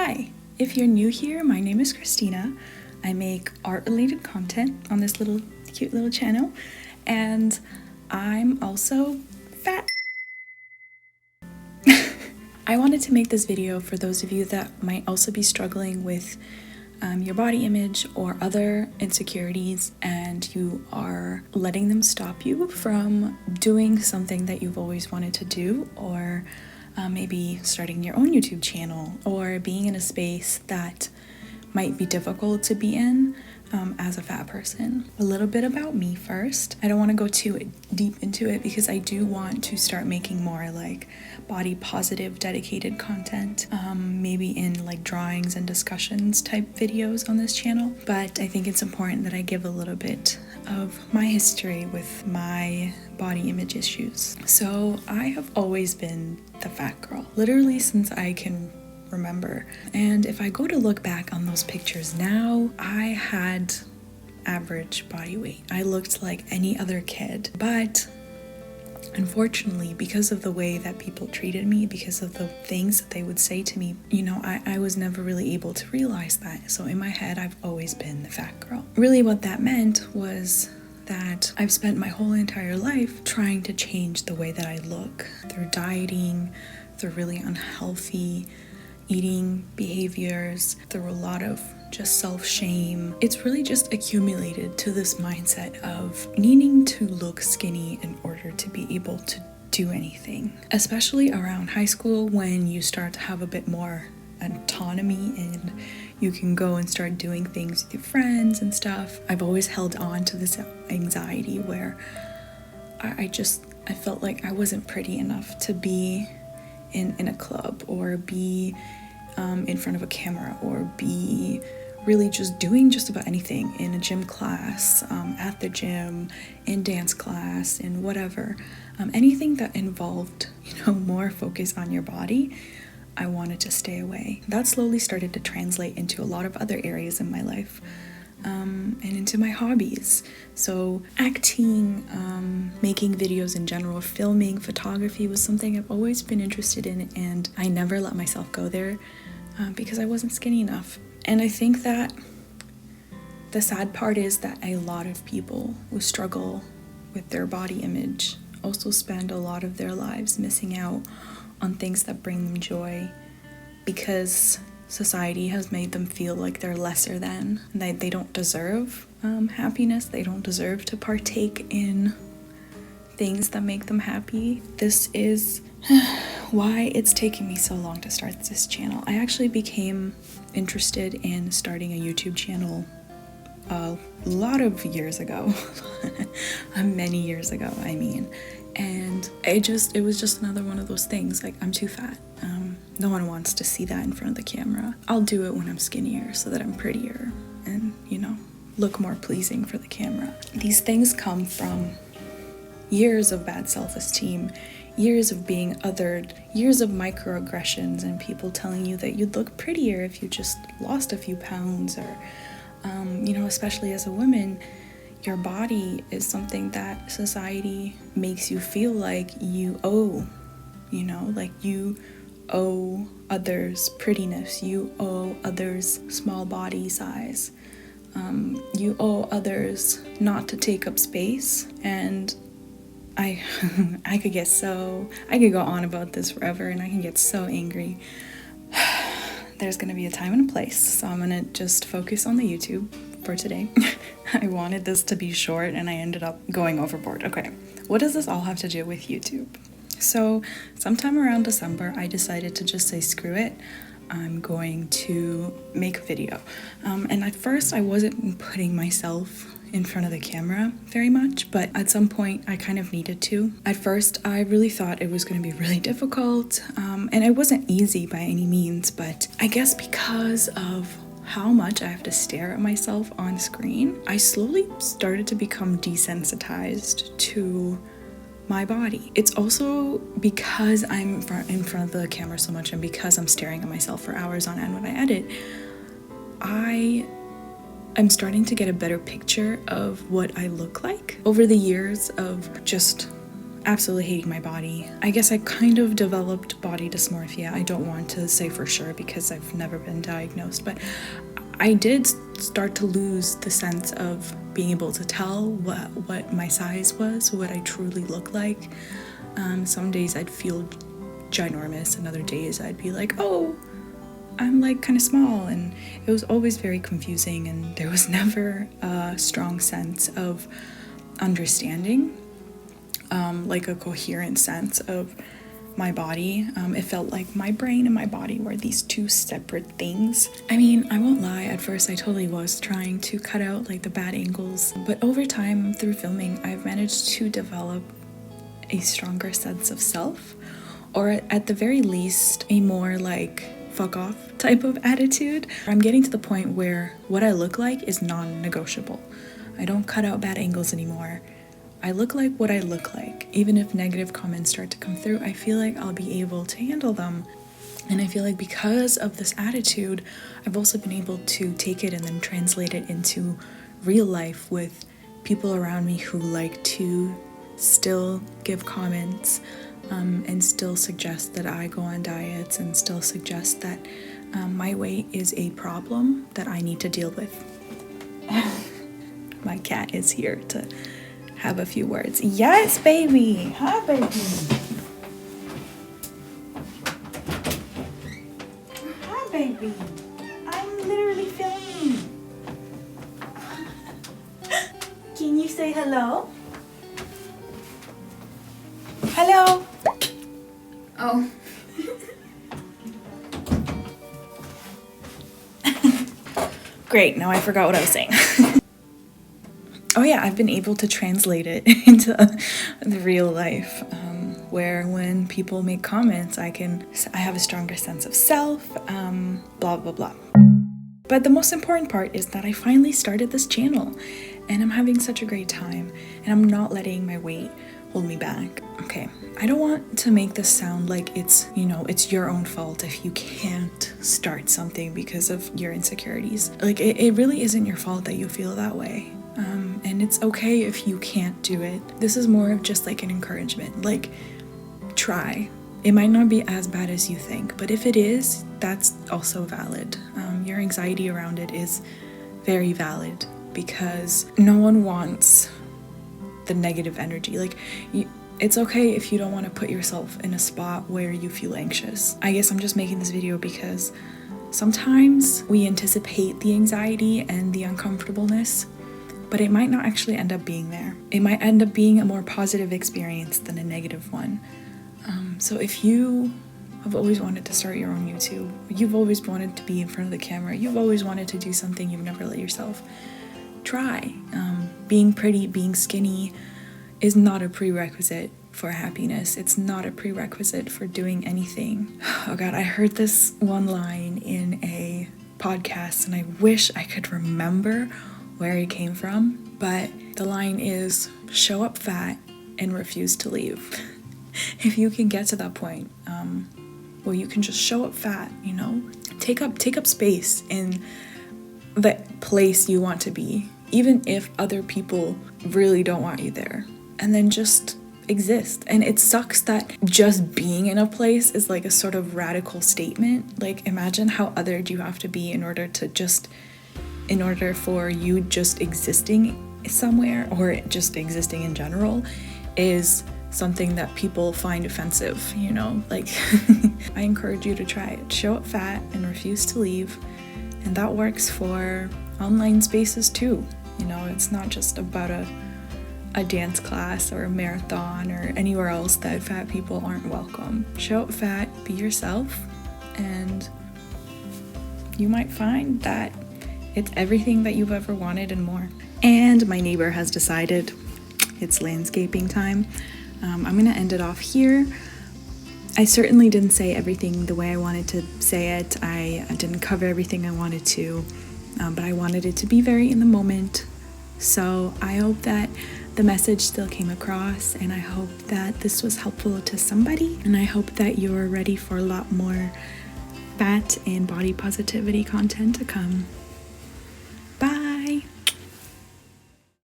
Hi, if you're new here, my name is Christina. I make art-related content on this cute little channel, and I'm also fat. I wanted to make this video for those of you that might also be struggling with your body image or other insecurities, and you are letting them stop you from doing something that you've always wanted to do, or maybe starting your own YouTube channel, or being in a space that might be difficult to be in as a fat person. A little bit about me first. I don't want to go too deep into it because I do want to start making more like body positive dedicated content, maybe in like drawings and discussions type videos on this channel. But I think it's important that I give a little bit of my history with my body image issues. So I have always been the fat girl, literally since I can remember. And if I go to look back on those pictures now, I had average body weight. I looked like any other kid, but unfortunately, because of the way that people treated me, because of the things that they would say to me, I was never really able to realize that. So in my head, I've always been the fat girl. Really what that meant was that I've spent my whole entire life trying to change the way that I look through dieting, through really unhealthy eating behaviors, through a lot of just self-shame. It's really just accumulated to this mindset of needing to look skinny in order to be able to do anything, especially around high school when you start to have a bit more autonomy and you can go and start doing things with your friends and stuff. I've always held on to this anxiety where I felt like I wasn't pretty enough to be in a club, or be in front of a camera, or be really just doing just about anything in a gym class, at the gym, in dance class, in whatever. Anything that involved, more focus on your body, I wanted to stay away. That slowly started to translate into a lot of other areas in my life, and into my hobbies. So acting, making videos in general, filming, photography was something I've always been interested in, and I never let myself go there because I wasn't skinny enough. And I think that the sad part is that a lot of people who struggle with their body image also spend a lot of their lives missing out on things that bring them joy, because society has made them feel like they're lesser than, that they don't deserve happiness, they don't deserve to partake in things that make them happy. This is why it's taken me so long to start this channel. I actually became interested in starting a YouTube channel a lot of years ago, many years ago, I mean. And it was just another one of those things, like, I'm too fat. No one wants to see that in front of the camera. I'll do it when I'm skinnier so that I'm prettier and, look more pleasing for the camera. These things come from years of bad self-esteem, years of being othered, years of microaggressions and people telling you that you'd look prettier if you just lost a few pounds, or, especially as a woman, your body is something that society makes you feel like you owe, like you owe others prettiness, you owe others small body size, you owe others not to take up space. And I could go on about this forever, and I can get so angry. There's gonna be a time and a place, so I'm gonna just focus on the YouTube for today. I wanted this to be short and I ended up going overboard. Okay, what does this all have to do with YouTube? So sometime around December, I decided to just say, screw it, I'm going to make a video. And at first I wasn't putting myself in front of the camera very much, but at some point I kind of needed to. At first I really thought it was going to be really difficult, and it wasn't easy by any means, but I guess because of how much I have to stare at myself on screen, I slowly started to become desensitized to my body. It's also because I'm in front of the camera so much, and because I'm staring at myself for hours on end when I edit, I'm starting to get a better picture of what I look like. Over the years of just absolutely hating my body. I guess I kind of developed body dysmorphia. I don't want to say for sure because I've never been diagnosed, but I did start to lose the sense of being able to tell what my size was, what I truly looked like. Some days I'd feel ginormous, and other days I'd be like, oh, I'm like kind of small, and it was always very confusing, and there was never a strong sense of understanding, like a coherent sense of my body. It felt like my brain and my body were these two separate things. I mean, I won't lie, at first I totally was trying to cut out like the bad angles, but over time through filming I've managed to develop a stronger sense of self, or at the very least a more like fuck off type of attitude. I'm getting to the point where what I look like is non-negotiable. I don't cut out bad angles anymore. I look like what I look like. Even if negative comments start to come through, I feel like I'll be able to handle them. And I feel like because of this attitude, I've also been able to take it and then translate it into real life with people around me who like to still give comments, and still suggest that I go on diets, and still suggest that my weight is a problem that I need to deal with. My cat is here to have a few words. Yes, baby. Hi, baby. Hi, baby. I'm literally filming. Can you say hello? Hello. Oh. Great, now I forgot what I was saying. Oh yeah, I've been able to translate it into the real life, where when people make comments, I have a stronger sense of self, blah, blah, blah. But the most important part is that I finally started this channel, and I'm having such a great time, and I'm not letting my weight hold me back. Okay, I don't want to make this sound like it's, it's your own fault if you can't start something because of your insecurities. Like, it really isn't your fault that you feel that way. And it's okay if you can't do it. This is more of just like an encouragement. Like, try. It might not be as bad as you think, but if it is, that's also valid. Your anxiety around it is very valid, because no one wants the negative energy. Like, it's okay if you don't want to put yourself in a spot where you feel anxious. I guess I'm just making this video because sometimes we anticipate the anxiety and the uncomfortableness, but it might not actually end up being there. It might end up being a more positive experience than a negative one. So if you have always wanted to start your own YouTube, you've always wanted to be in front of the camera, you've always wanted to do something you've never let yourself try. Being pretty, being skinny is not a prerequisite for happiness. It's not a prerequisite for doing anything. Oh God, I heard this one line in a podcast and I wish I could remember where it came from, but the line is, show up fat and refuse to leave. If you can get to that point, where you can just show up fat, take up space in the place you want to be, even if other people really don't want you there, and then just exist. And it sucks that just being in a place is like a sort of radical statement. Like, imagine how othered you have to be in order for you just existing somewhere, or just existing in general, is something that people find offensive, like I encourage you to try it. Show up fat and refuse to leave. And that works for online spaces too. It's not just about a dance class or a marathon or anywhere else that fat people aren't welcome. Show up fat, be yourself, and you might find that it's everything that you've ever wanted and more. And my neighbor has decided it's landscaping time. I'm gonna end it off here. I certainly didn't say everything the way I wanted to say it. I didn't cover everything I wanted to, but I wanted it to be very in the moment. So I hope that the message still came across, and I hope that this was helpful to somebody, and I hope that you're ready for a lot more fat and body positivity content to come.